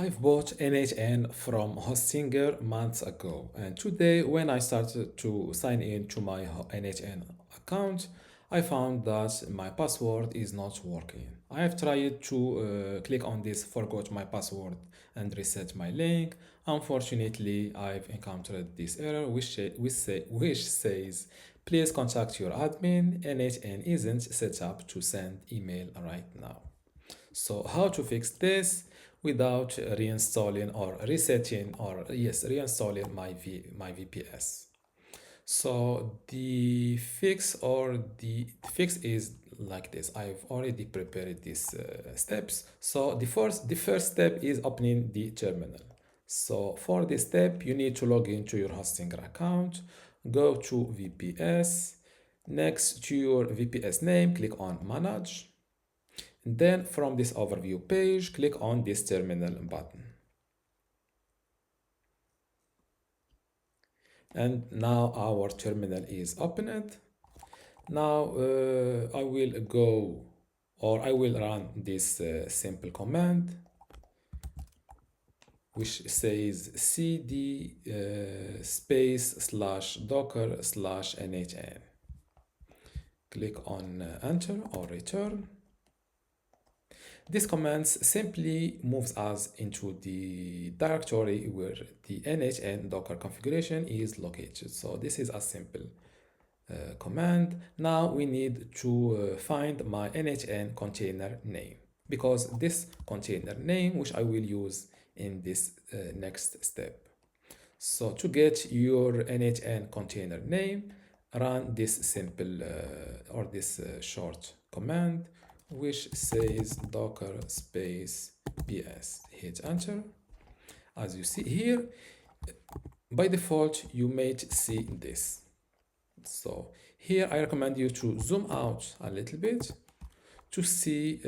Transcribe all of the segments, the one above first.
I've bought n8n from Hostinger months ago, and today when I started to sign in to my n8n account, I found that my password is not working. I have tried to click on this forgot my password and reset my link. Unfortunately, I've encountered this error which says please contact your admin. n8n isn't set up to send email right now. So how to fix this without reinstalling or resetting or yes, reinstalling my VPS. So the fix is like this. I've already prepared these steps. So the first step is opening the terminal. So for this step, you need to log into your Hostinger account, go to VPS. Next to your VPS name, click on Manage. Then from this overview page, click on this terminal button. And now our terminal is opened. Now I will run this simple command which says cd space /docker /n8n. Click on enter or return. This command simply moves us into the directory where the n8n Docker configuration is located. So this is a simple command. Now we need to find my n8n container name, because this container name which I will use in this next step. So to get your n8n container name, run this simple or this short command which says docker space ps. Hit enter. As you see here, by default you might see this. So here I recommend you to zoom out a little bit to see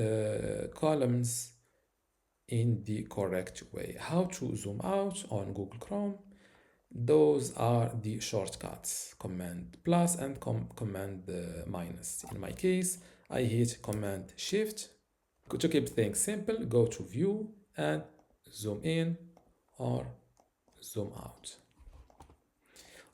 columns in the correct way. How to zoom out on Google Chrome? Those are the shortcuts, command plus and command minus. In my case, I hit command shift. To keep things simple, go to view and zoom in or zoom out.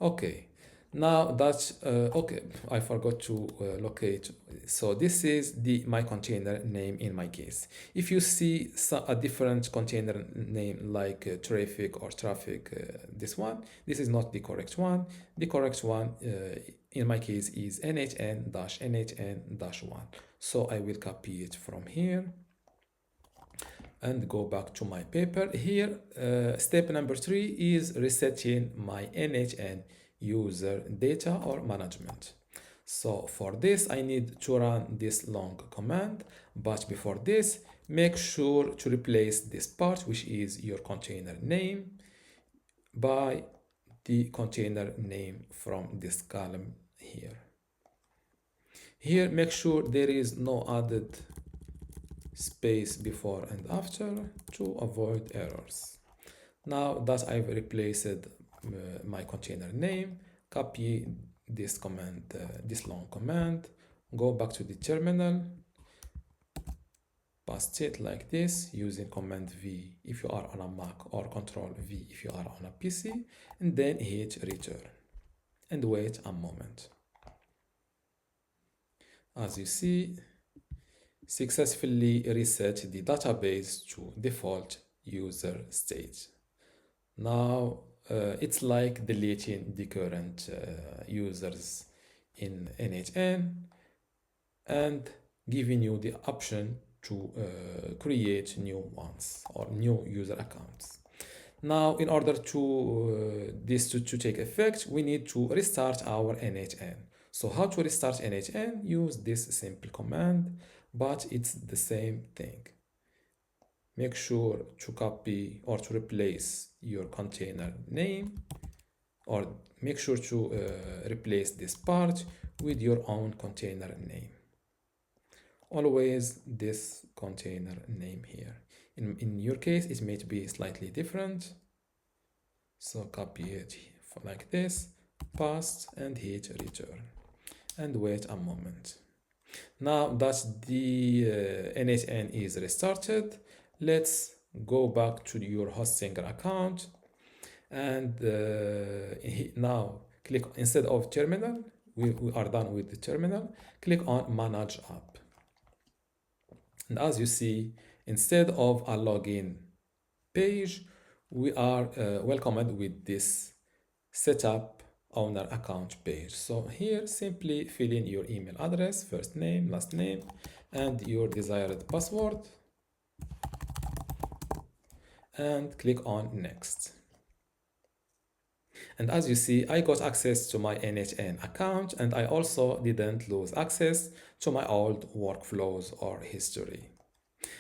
Okay, now that's okay. I forgot to locate. So this is my container name in my case. If you see a different container name like traffic or traffic, this is not the correct one. The correct one in my case is n8n-n8n-1. So I will copy it from here and go back to my paper. Here, step number 3 is resetting my n8n user data or management. So for this, I need to run this long command, but before this, make sure to replace this part, which is your container name, by the container name from this column here. Here, make sure there is no added space before and after to avoid errors. Now that I've replaced my container name, copy this command, this long command, go back to the terminal, paste it like this using command V if you are on a Mac or control V if you are on a PC, and then hit return and wait a moment. As you see, successfully reset the database to default user state. Now it's like deleting the current users in n8n and giving you the option to create new ones or new user accounts. Now, in order to this to take effect, we need to restart our n8n. So how to restart n8n? Use this simple command, but it's the same thing. Make sure to copy or to replace your container name, or make sure to replace this part with your own container name. Always this container name here. In your case, it may be slightly different. So copy it like this, paste and hit return and wait a moment. Now that the n8n is restarted, let's go back to your Hostinger account, and now click, instead of terminal, we are done with the terminal, click on manage app. And as you see, instead of a login page, we are welcomed with this setup owner account page. So here, simply fill in your email address, first name, last name, and your desired password, and click on next. And as you see, I got access to my n8n account, and I also didn't lose access to my old workflows or history.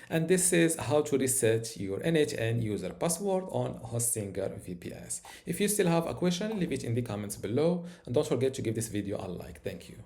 And this is how to reset your n8n user password on Hostinger VPS. If you still have a question, leave it in the comments below, and don't forget to give this video a like. Thank you.